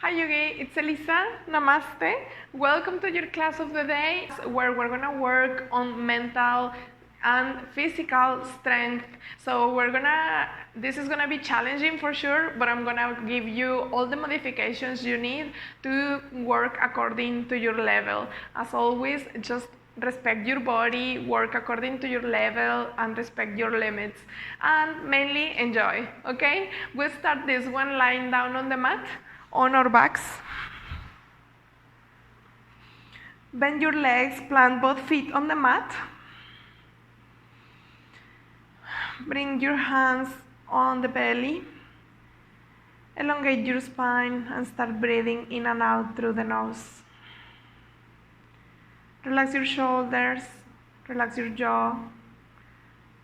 Hi yogi, it's Eliza. Namaste. Welcome to your class of the day where we're gonna work on mental and physical strength. So this is gonna be challenging for sure, but I'm gonna give you all the modifications you need to work according to your level. As always, just respect your body, work according to your level, and respect your limits. And mainly enjoy, okay? We'll start this one lying down on the mat, on our backs. Bend your legs, plant both feet on the mat. Bring your hands on the belly. Elongate your spine and start breathing in and out through the nose. Relax your shoulders, relax your jaw,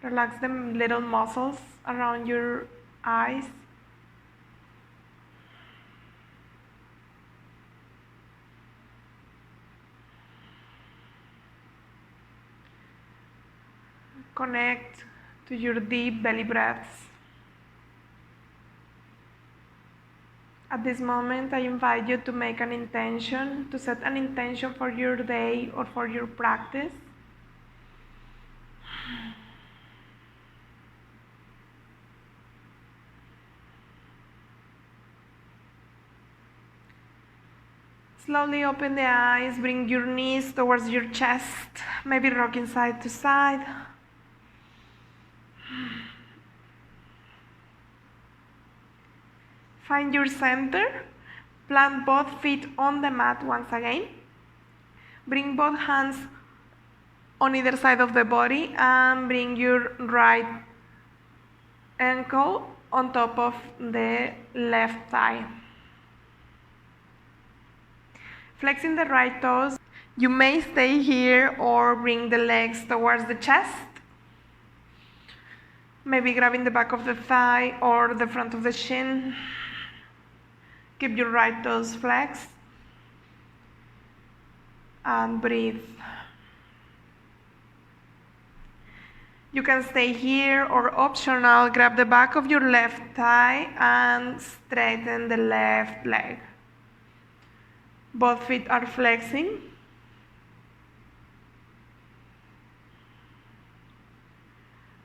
relax the little muscles around your eyes. Connect to your deep belly breaths. At this moment, I invite you to make an intention, to set an intention for your day or for your practice. Slowly open the eyes, bring your knees towards your chest, maybe rocking side to side. Find your center, plant both feet on the mat once again. Bring both hands on either side of the body and bring your right ankle on top of the left thigh. Flexing the right toes, you may stay here or bring the legs towards the chest. Maybe grabbing the back of the thigh or the front of the shin. Keep your right toes flexed and breathe. You can stay here or optional, grab the back of your left thigh and straighten the left leg. Both feet are flexing.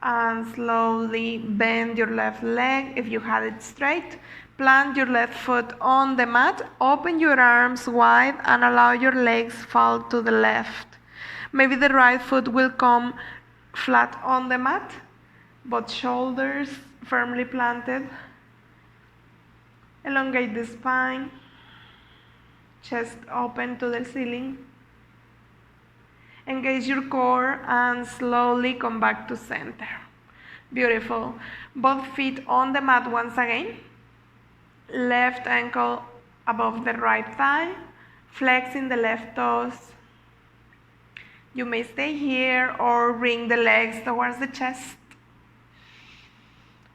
And slowly bend your left leg if you had it straight. Plant your left foot on the mat, open your arms wide and allow your legs fall to the left. Maybe the right foot will come flat on the mat, both shoulders firmly planted. Elongate the spine, chest open to the ceiling. Engage your core and slowly come back to center. Beautiful. Both feet on the mat once again. Left ankle above the right thigh, flexing the left toes. You may stay here or bring the legs towards the chest.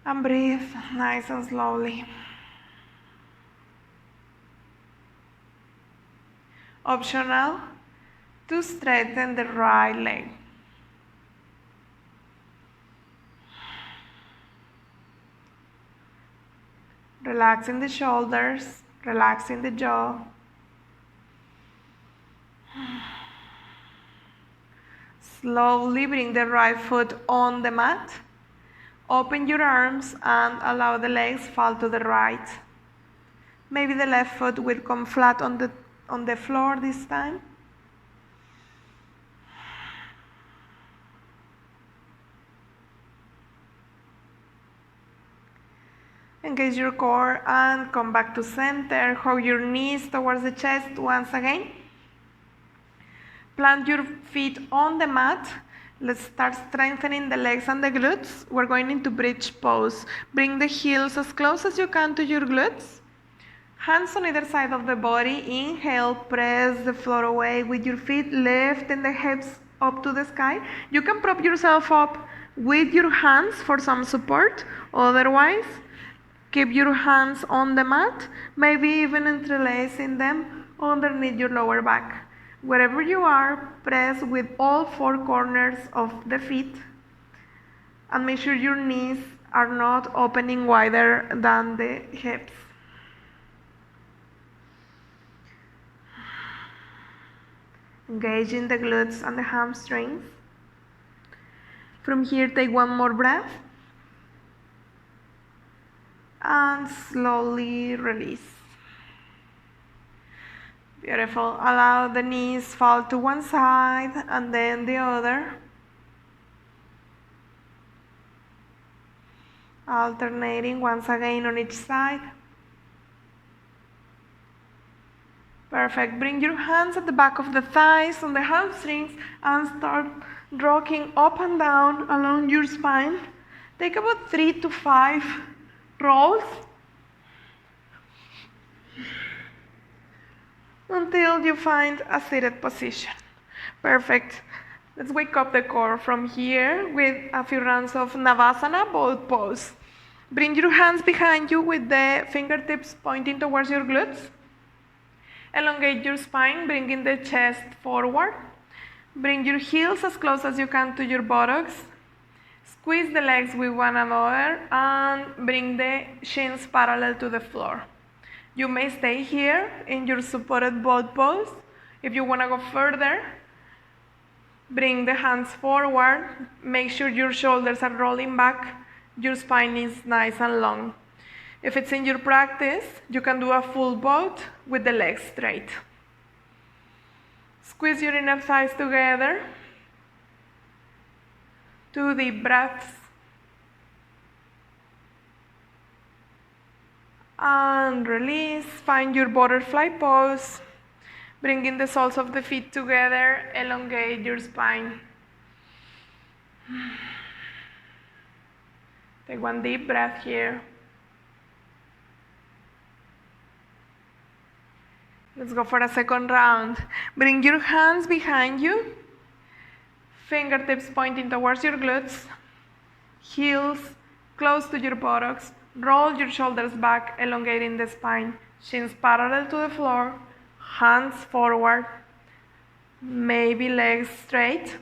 And breathe nice and slowly. Optional, to straighten the right leg. Relaxing the shoulders, relaxing the jaw. Slowly bring the right foot on the mat. Open your arms and allow the legs fall to the right. Maybe the left foot will come flat on the floor this time. Engage your core and come back to center. Hug your knees towards the chest once again. Plant your feet on the mat. Let's start strengthening the legs and the glutes. We're going into bridge pose. Bring the heels as close as you can to your glutes. Hands on either side of the body. Inhale, press the floor away with your feet, lifting the hips up to the sky. You can prop yourself up with your hands for some support. Otherwise, keep your hands on the mat, maybe even interlacing them underneath your lower back. Wherever you are, press with all four corners of the feet and make sure your knees are not opening wider than the hips. engaging the glutes and the hamstrings. From here, take one more breath and slowly release. Beautiful. Allow the knees fall to one side and then the other. Alternating once again on each side. Perfect. Bring your hands at the back of the thighs on the hamstrings and start rocking up and down along your spine. Take about 3 to 5 rolls until you find a seated position. Perfect. Let's wake up the core from here with a few rounds of Navasana, boat pose. Bring your hands behind you with the fingertips pointing towards your glutes. Elongate your spine, bringing the chest forward. Bring your heels as close as you can to your buttocks. Squeeze the legs with one another and bring the shins parallel to the floor. You may stay here in your supported boat pose. If you want to go further, bring the hands forward. Make sure your shoulders are rolling back. Your spine is nice and long. If it's in your practice, you can do a full boat with the legs straight. Squeeze your inner thighs together. 2 deep breaths. And release. Find your butterfly pose. Bringing the soles of the feet together. Elongate your spine. Take one deep breath here. Let's go for a second round. Bring your hands behind you. Fingertips pointing towards your glutes. Heels close to your buttocks. Roll your shoulders back, elongating the spine. Shins parallel to the floor. Hands forward. Maybe legs straight.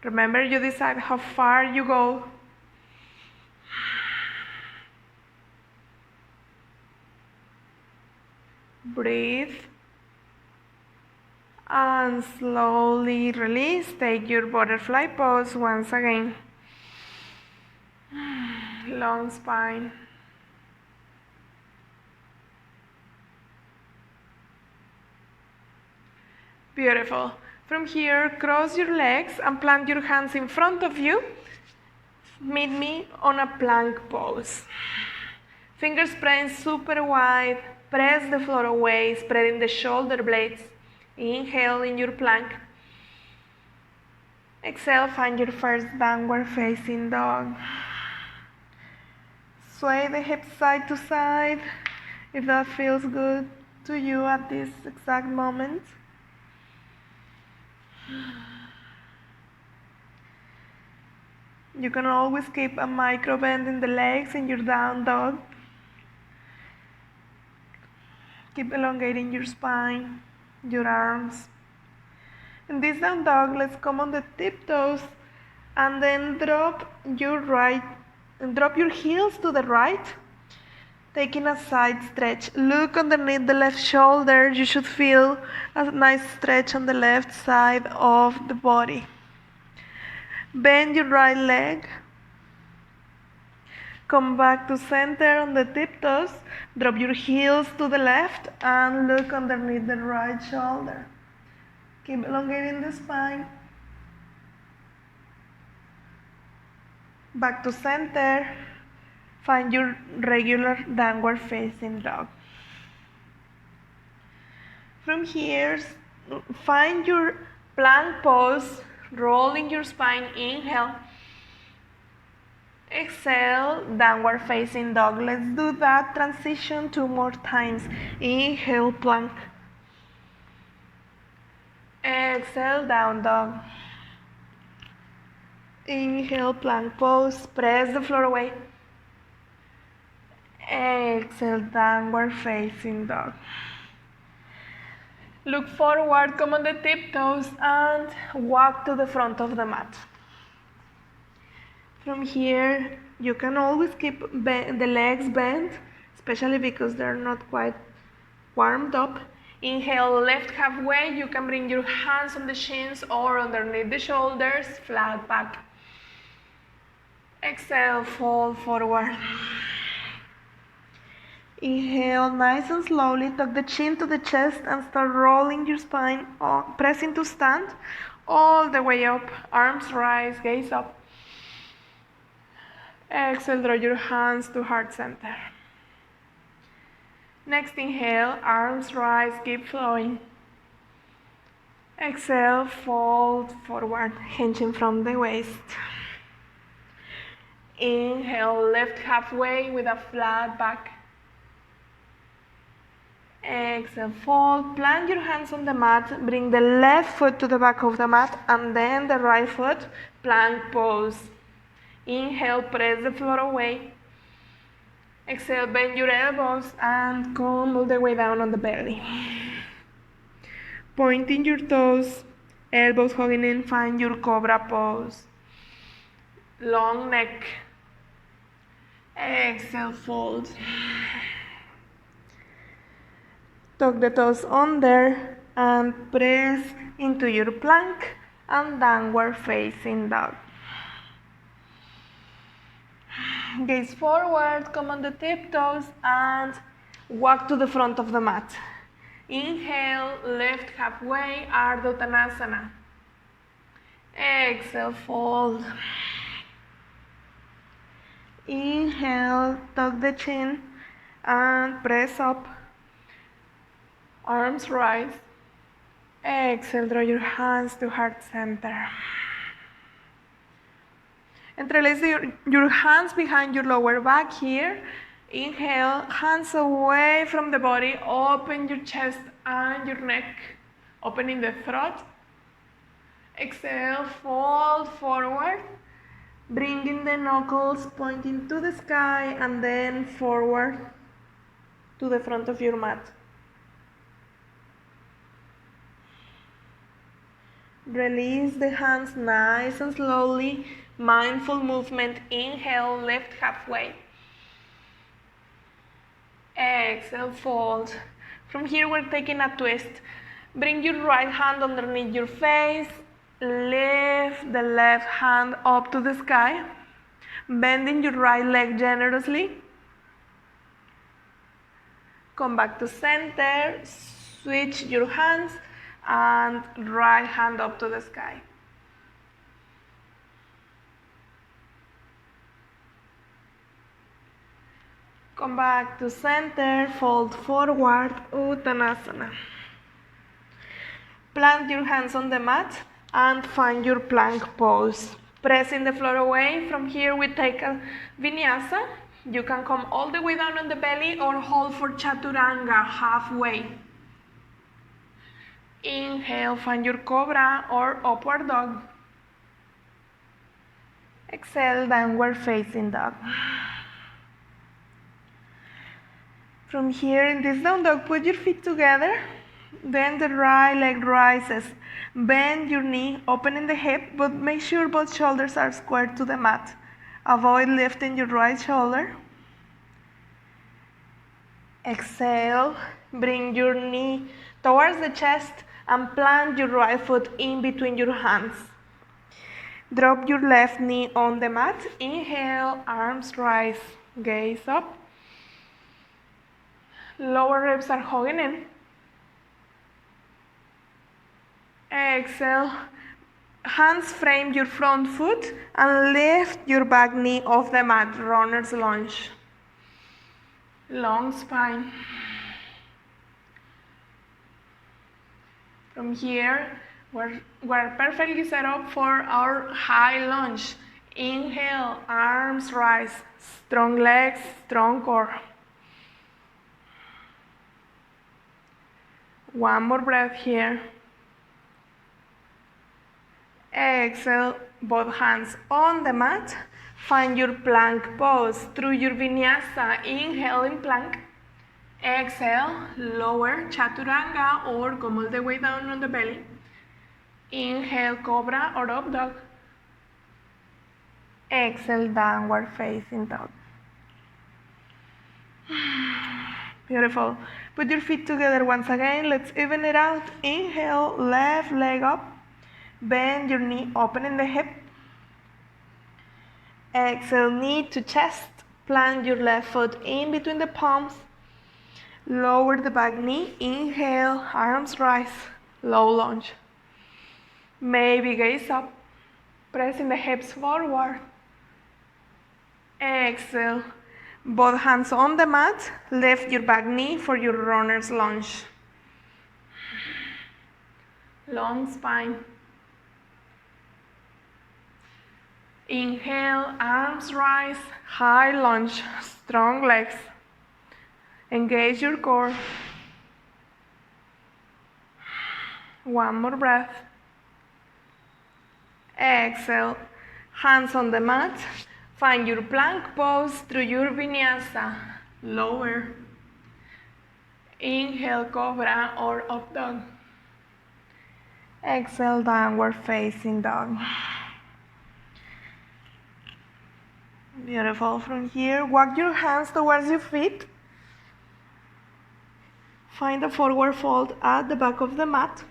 Remember, you decide how far you go. Breathe. And slowly release. Take your butterfly pose once again. Long spine. Beautiful. From here, cross your legs and plant your hands in front of you. Meet me on a plank pose. Fingers spreading super wide. Press the floor away, spreading the shoulder blades. Inhale in your plank. Exhale, find your first downward facing dog. Sway the hips side to side if that feels good to you at this exact moment. You can always keep a micro bend in the legs in your down dog. Keep elongating your spine, your arms. In this down dog, let's come on the tiptoes and then drop your heels to the right, taking a side stretch. Look underneath the left shoulder. You should feel a nice stretch on the left side of the body. Bend your right leg. Come back to center on the tiptoes. Drop your heels to the left and look underneath the right shoulder. Keep elongating the spine. Back to center. Find your regular downward facing dog. From here, find your plank pose, rolling your spine. Inhale. Exhale, downward facing dog. Let's do that transition 2 more times. Inhale, plank. Exhale, down dog. Inhale, plank pose. Press the floor away. Exhale, downward facing dog. Look forward, come on the tiptoes and walk to the front of the mat. From here, you can always keep the legs bent, especially because they're not quite warmed up. Inhale, lift halfway. You can bring your hands on the shins or underneath the shoulders, flat back. Exhale, fold forward. Inhale, nice and slowly, tuck the chin to the chest and start rolling your spine, pressing to stand all the way up. Arms rise, gaze up. Exhale, draw your hands to heart center. Next inhale, arms rise, keep flowing. Exhale, fold forward, hinging from the waist. Inhale, lift halfway with a flat back. Exhale, fold, plant your hands on the mat, bring the left foot to the back of the mat and then the right foot, plank pose. Inhale, press the floor away. Exhale, bend your elbows and come all the way down on the belly. Pointing your toes, elbows hugging in, find your cobra pose. Long neck. Exhale, fold. Tuck the toes under and press into your plank and downward facing dog. Gaze forward, come on the tiptoes and walk to the front of the mat. Inhale, lift halfway, Ardha Uttanasana. Exhale, fold. Inhale, tuck the chin and press up. Arms rise. Exhale, draw your hands to heart center. Entrelace your hands behind your lower back here. Inhale, hands away from the body. Open your chest and your neck. Opening the throat. Exhale, fold forward. Bringing the knuckles pointing to the sky and then forward to the front of your mat. Release the hands nice and slowly. Mindful movement. Inhale, lift halfway. Exhale, fold. From here we're taking a twist. Bring your right hand underneath your face. Lift the left hand up to the sky. Bending your right leg generously. Come back to center. Switch your hands and right hand up to the sky. Come back to center, fold forward, Uttanasana. Plant your hands on the mat and find your plank pose. Pressing the floor away. From here we take a Vinyasa. You can come all the way down on the belly or hold for Chaturanga halfway. Inhale, find your cobra or upward dog. Exhale, downward facing dog. From here in this down dog, put your feet together. Then the right leg rises. Bend your knee, opening the hip, but make sure both shoulders are squared to the mat. Avoid lifting your right shoulder. Exhale, bring your knee towards the chest and plant your right foot in between your hands. Drop your left knee on the mat. Inhale, arms rise, gaze up. Lower ribs are hugging in. Exhale, hands frame your front foot and lift your back knee off the mat, runner's lunge. Long spine. From here, we're perfectly set up for our high lunge. Inhale, arms rise, strong legs, strong core. One more breath here. Exhale, both hands on the mat. Find your plank pose through your Vinyasa. Inhale in plank. Exhale, lower Chaturanga or come all the way down on the belly. Inhale, Cobra or Up Dog. Exhale, Downward Facing Dog. Beautiful. Put your feet together once again. Let's even it out. Inhale, left leg up. Bend your knee, opening the hip. Exhale, knee to chest. Plant your left foot in between the palms. Lower the back knee. Inhale, arms rise. Low lunge. Maybe gaze up. Pressing the hips forward. Exhale. Both hands on the mat. Lift your back knee for your runner's lunge. Long spine. Inhale, arms rise, high lunge, strong legs. Engage your core. One more breath. Exhale, hands on the mat. Find your plank pose through your Vinyasa. Lower. Inhale, cobra or up dog. Exhale, downward facing dog. Beautiful. From here, walk your hands towards your feet. Find a forward fold at the back of the mat.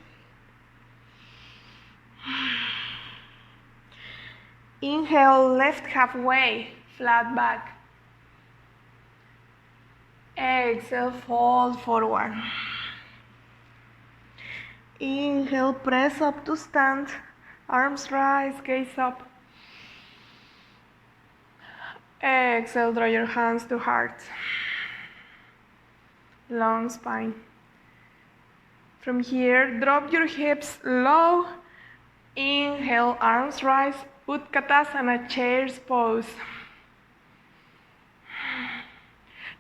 Inhale, lift halfway, flat back. Exhale, fold forward. Inhale, press up to stand. Arms rise, gaze up. Exhale, draw your hands to heart. Long spine. From here, drop your hips low. Inhale, arms rise. Utkatasana, chair's pose.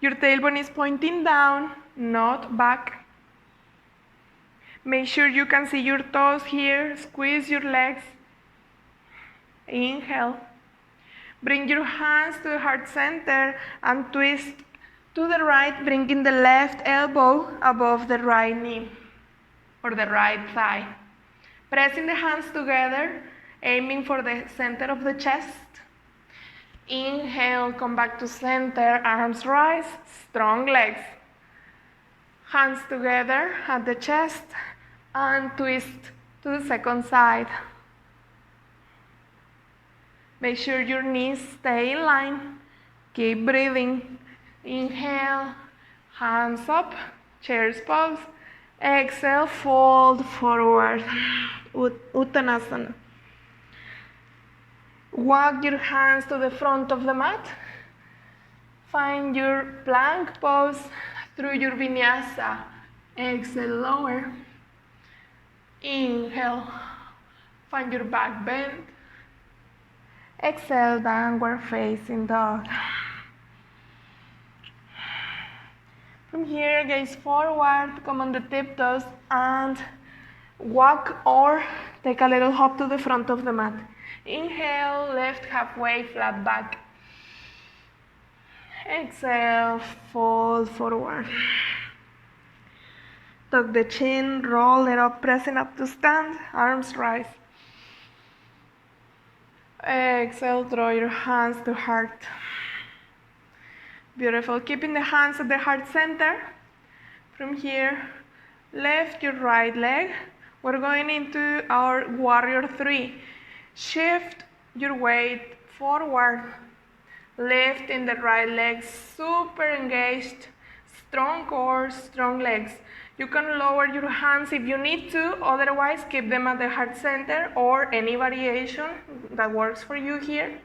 Your tailbone is pointing down, not back. Make sure you can see your toes here. Squeeze your legs. Inhale. Bring your hands to the heart center and twist to the right, bringing the left elbow above the right knee or the right thigh. Pressing the hands together, aiming for the center of the chest. Inhale, come back to center, arms rise, strong legs. Hands together at the chest and twist to the second side. Make sure your knees stay in line. Keep breathing. Inhale, hands up, chair's pose. Exhale, fold forward. Uttanasana. Walk your hands to the front of the mat. Find your plank pose through your Vinyasa. Exhale, lower. Inhale, find your back bend. Exhale, downward facing dog. From here, gaze forward, come on the tiptoes and walk or take a little hop to the front of the mat. Inhale, lift halfway, flat back. Exhale, fold forward. Tuck the chin, roll it up, pressing up to stand, arms rise. Exhale, draw your hands to heart. Beautiful. Keeping the hands at the heart center. From here, lift your right leg. We're going into our warrior 3. Shift your weight forward. Lift in the right leg, super engaged. Strong core, strong legs. You can lower your hands if you need to, otherwise keep them at the heart center or any variation that works for you here.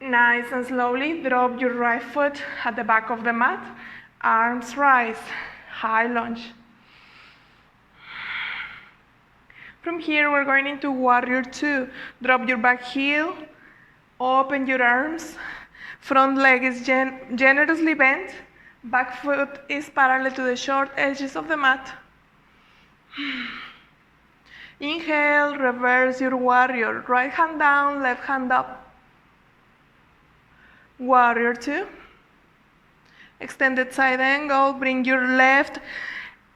Nice and slowly drop your right foot at the back of the mat. Arms rise, high lunge. From here we're going into warrior 2. Drop your back heel, open your arms. Front leg is generously bent. Back foot is parallel to the short edges of the mat. Inhale, reverse your warrior. Right hand down, left hand up. Warrior 2. Extended side angle. Bring your left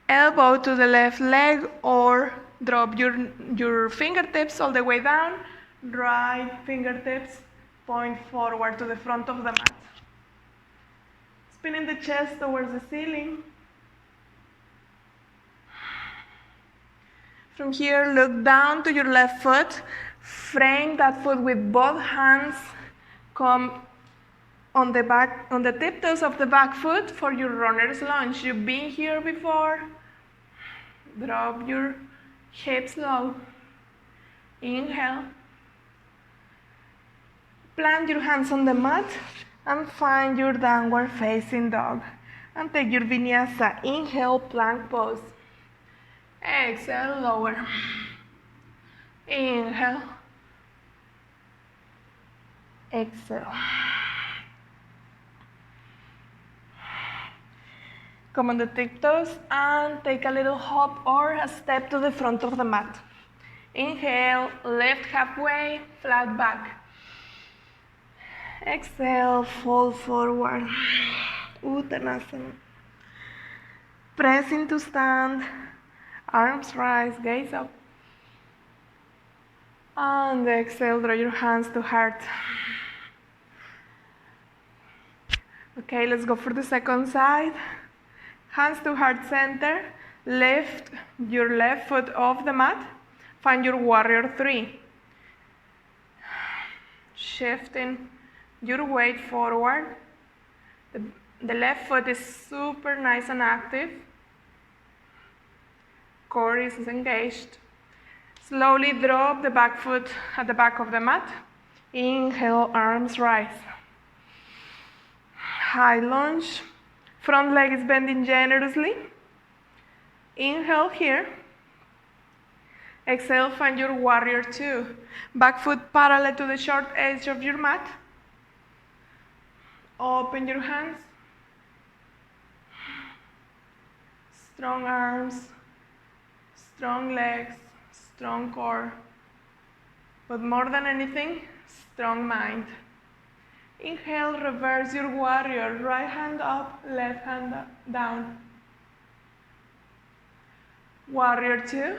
elbow to the left leg or drop your fingertips all the way down. Right fingertips point forward to the front of the mat. Spinning the chest towards the ceiling. From here, look down to your left foot. Frame that foot with both hands. Come on the back, on the tiptoes of the back foot for your runner's lunge. You've been here before. Drop your hips low. Inhale. Plant your hands on the mat and find your downward facing dog. And take your Vinyasa. Inhale, plank pose. Exhale, lower. Inhale. Exhale. Come on the tiptoes and take a little hop or a step to the front of the mat. Inhale, lift halfway, flat back. Exhale, fold forward. Uttanasana. Press into stand. Arms rise, gaze up. And exhale, draw your hands to heart. Okay, let's go for the second side. Hands to heart center. Lift your left foot off the mat. Find your warrior three. Shifting your weight forward. The left foot is super nice and active. Core is engaged. Slowly drop the back foot at the back of the mat. Inhale, arms rise. High lunge. Front leg is bending generously. Inhale here. Exhale, find your warrior two. Back foot parallel to the short edge of your mat. Open your hands. Strong arms, strong legs, strong core. But more than anything, strong mind. Inhale, reverse your warrior. Right hand up, left hand down. Warrior two.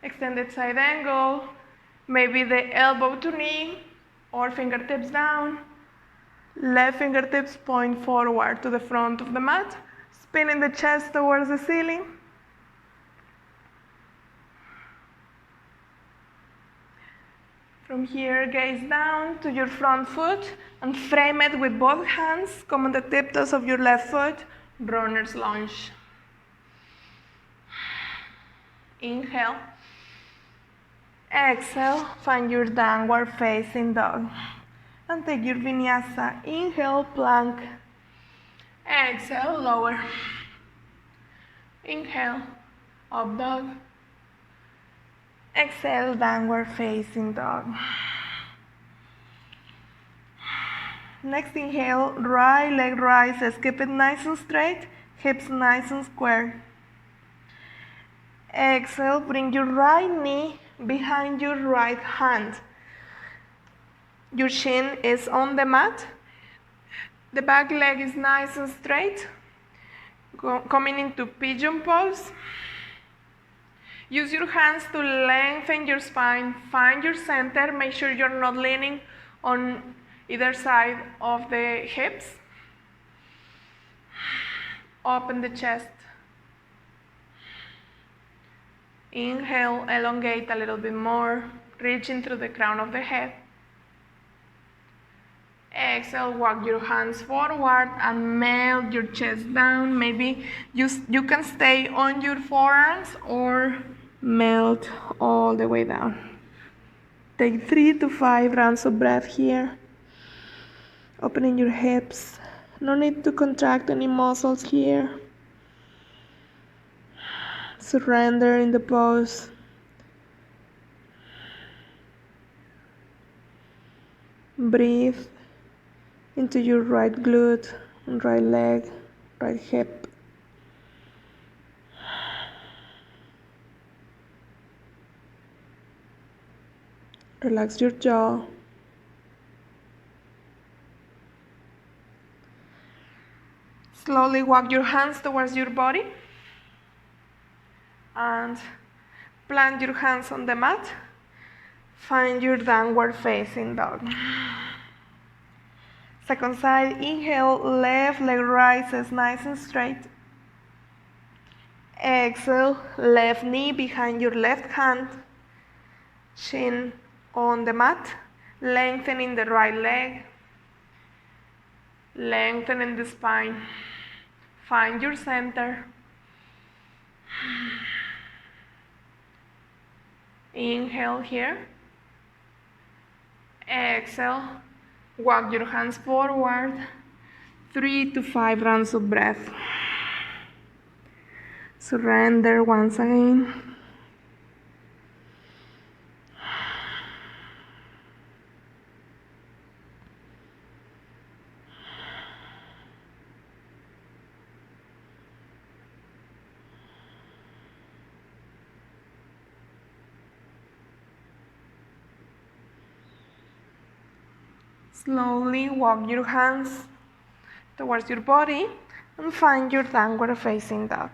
Extended side angle. Maybe the elbow to knee or fingertips down. Left fingertips point forward to the front of the mat. Spinning the chest towards the ceiling. From here, gaze down to your front foot and frame it with both hands. Come on the tiptoes of your left foot. Runner's lunge. Inhale. Exhale, find your downward facing dog. And take your Vinyasa. Inhale, plank. Exhale, lower. Inhale, up dog. Exhale, downward facing dog. Next inhale, right leg rises. Keep it nice and straight, hips nice and square. Exhale, bring your right knee behind your right hand. Your shin is on the mat. The back leg is nice and straight. Coming into pigeon pose. Use your hands to lengthen your spine. Find your center. Make sure you're not leaning on either side of the hips. Open the chest. Inhale, elongate a little bit more, reaching through the crown of the head. Exhale, walk your hands forward and melt your chest down. Maybe you can stay on your forearms or melt all the way down. Take 3 to 5 rounds of breath here. Opening your hips. No need to contract any muscles here. Surrender in the pose. Breathe into your right glute, right leg, right hip. Relax your jaw. Slowly walk your hands towards your body and plant your hands on the mat. Find your downward facing dog. Second side, inhale, left leg rises nice and straight. Exhale, left knee behind your left hand, chin on the mat, lengthening the right leg, lengthening the spine. Find your center. Inhale here. Exhale, walk your hands forward. 3 to 5 rounds of breath. Surrender once again. Slowly walk your hands towards your body and find your downward facing dog.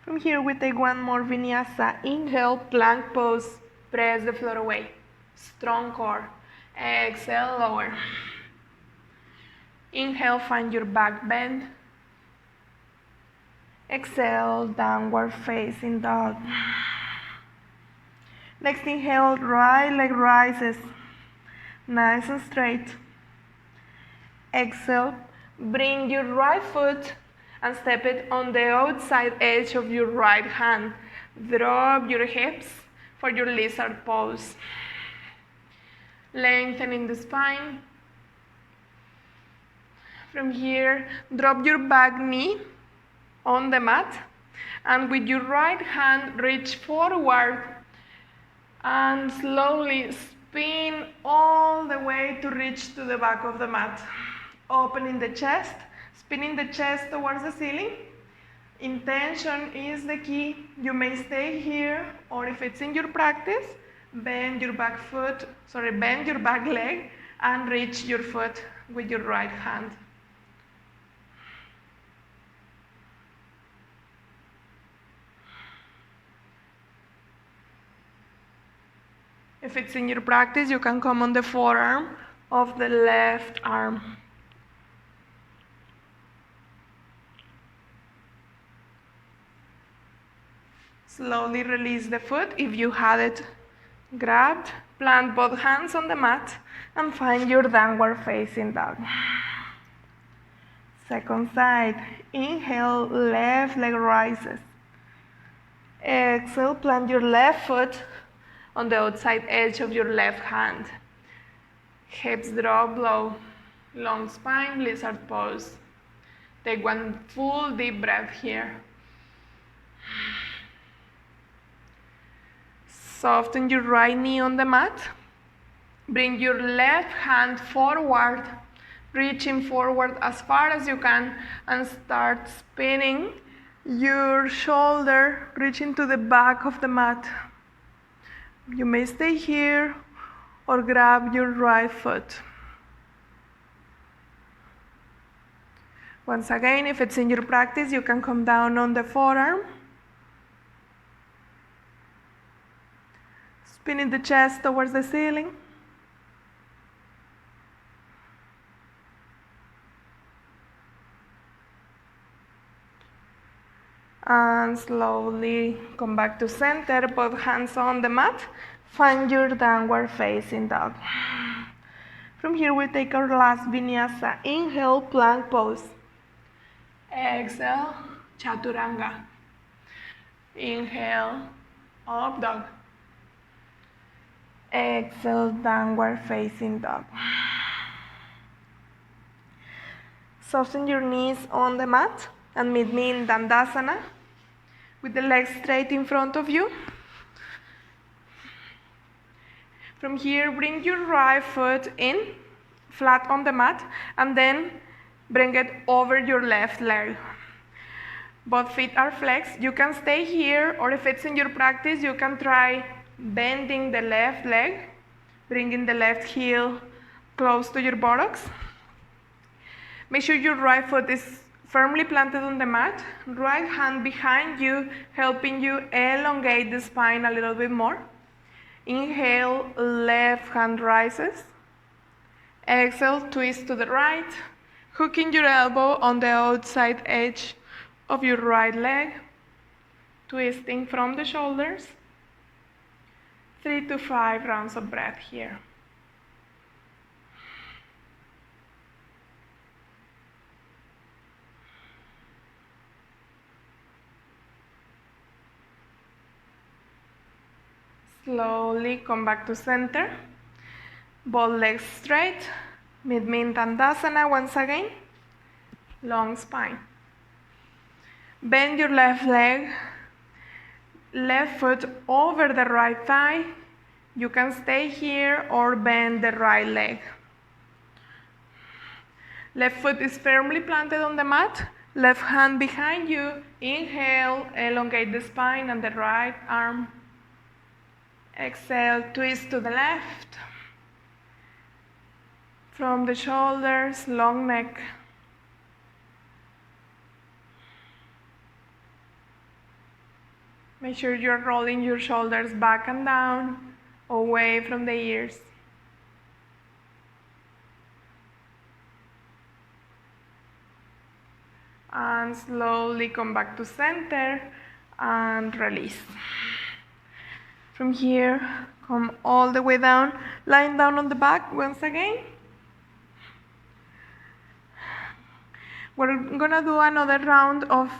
From here we take one more Vinyasa. Inhale, plank pose, press the floor away. Strong core. Exhale, lower. Inhale, find your back bend. Exhale, downward facing dog. Next inhale, right leg rises. Nice and straight. Exhale, bring your right foot and step it on the outside edge of your right hand. Drop your hips for your lizard pose. Lengthening the spine. From here, drop your back knee on the mat and with your right hand reach forward and slowly spin all the way to reach to the back of the mat. Opening the chest, spinning the chest towards the ceiling. Intention is the key. You may stay here, or if it's in your practice, bend your back leg and reach your foot with your right hand. If it's in your practice, you can come on the forearm of the left arm. Slowly release the foot if you had it grabbed. Plant both hands on the mat and find your downward facing dog. Second side. Inhale, left leg rises. Exhale, plant your left foot on the outside edge of your left hand. Hips drop low. Long spine, lizard pose. Take one full deep breath here. Soften your right knee on the mat. Bring your left hand forward, reaching forward as far as you can, and start spinning your shoulder, reaching to the back of the mat. You may stay here or grab your right foot. Once again, if it's in your practice, you can come down on the forearm. Spinning the chest towards the ceiling. And slowly come back to center, both hands on the mat. Find your downward facing dog. From here we take our last Vinyasa. Inhale, plank pose. Exhale, Chaturanga. Inhale, up dog. Exhale, downward facing dog. Soften your knees on the mat and meet me in Dandasana with the legs straight in front of you. From here, bring your right foot in, flat on the mat, and then bring it over your left leg. Both feet are flexed. You can stay here, or if it's in your practice, you can try bending the left leg, bringing the left heel close to your buttocks. Make sure your right foot is firmly planted on the mat, right hand behind you, helping you elongate the spine a little bit more. Inhale, left hand rises. Exhale, twist to the right, hooking your elbow on the outside edge of your right leg, twisting from the shoulders. 3 to 5 rounds of breath here. Slowly come back to center. Both legs straight. Mid Tandasana once again. Long spine. Bend your left leg. Left foot over the right thigh. You can stay here or bend the right leg. Left foot is firmly planted on the mat. Left hand behind you. Inhale, elongate the spine and the right arm. Exhale, twist to the left. From the shoulders, long neck. Make sure you're rolling your shoulders back and down, away from the ears. And slowly come back to center and release. From here, come all the way down, lying down on the back once again. We're gonna do another round of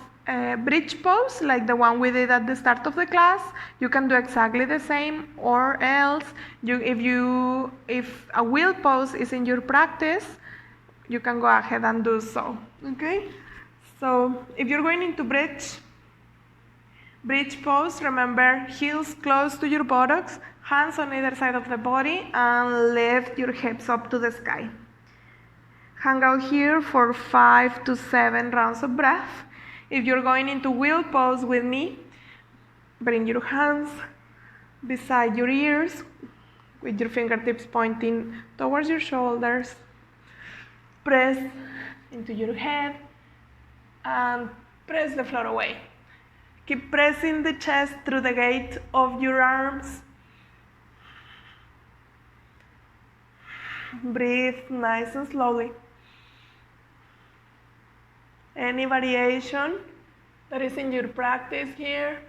bridge pose, like the one we did at the start of the class. You can do exactly the same, or else, if a wheel pose is in your practice, you can go ahead and do so. Okay? So if you're going into bridge pose, remember heels close to your buttocks, hands on either side of the body, and lift your hips up to the sky. Hang out here for 5 to 7 rounds of breath. If you're going into wheel pose with me, bring your hands beside your ears with your fingertips pointing towards your shoulders. Press into your head and press the floor away. Keep pressing the chest through the gate of your arms. Breathe nice and slowly. Any variation that is in your practice here.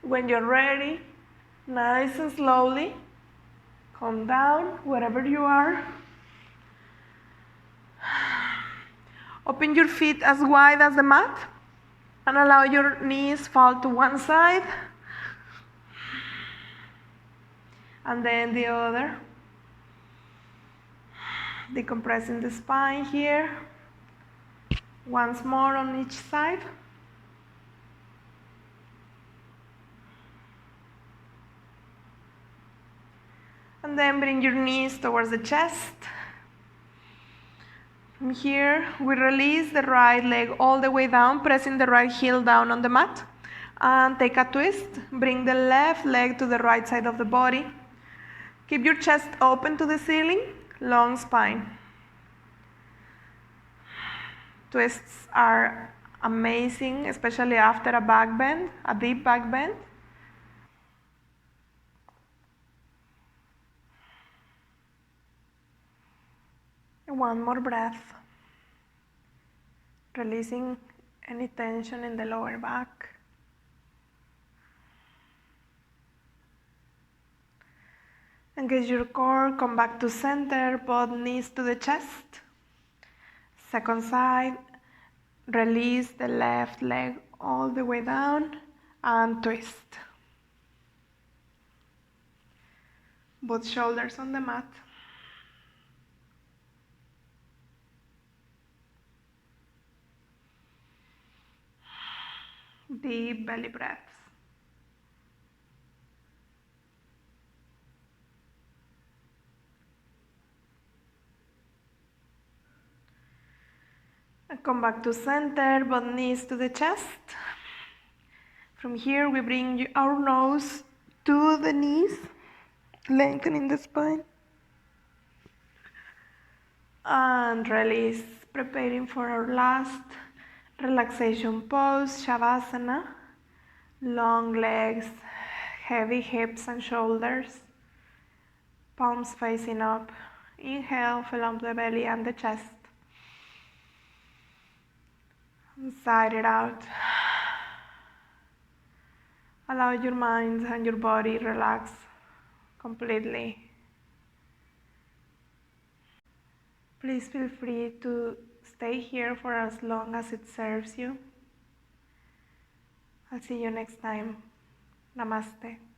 When you're ready, nice and slowly, come down wherever you are. Open your feet as wide as the mat and allow your knees fall to one side and then the other. Decompressing the spine here. Once more on each side. And then bring your knees towards the chest. From here, we release the right leg all the way down, pressing the right heel down on the mat. And take a twist. Bring the left leg to the right side of the body. Keep your chest open to the ceiling, long spine. Twists are amazing, especially after a back bend, a deep back bend. One more breath, releasing any tension in the lower back. Engage your core, come back to center, both knees to the chest. Second side, release the left leg all the way down and twist. Both shoulders on the mat. Deep belly breaths. And come back to center, both knees to the chest. From here, we bring our nose to the knees, lengthening the spine. And release, preparing for our last Relaxation pose, Shavasana. Long legs, heavy hips and shoulders. Palms facing up. Inhale, fill up the belly and the chest. And sigh it out. Allow your mind and your body relax completely. Please feel free to stay here for as long as it serves you. I'll see you next time. Namaste.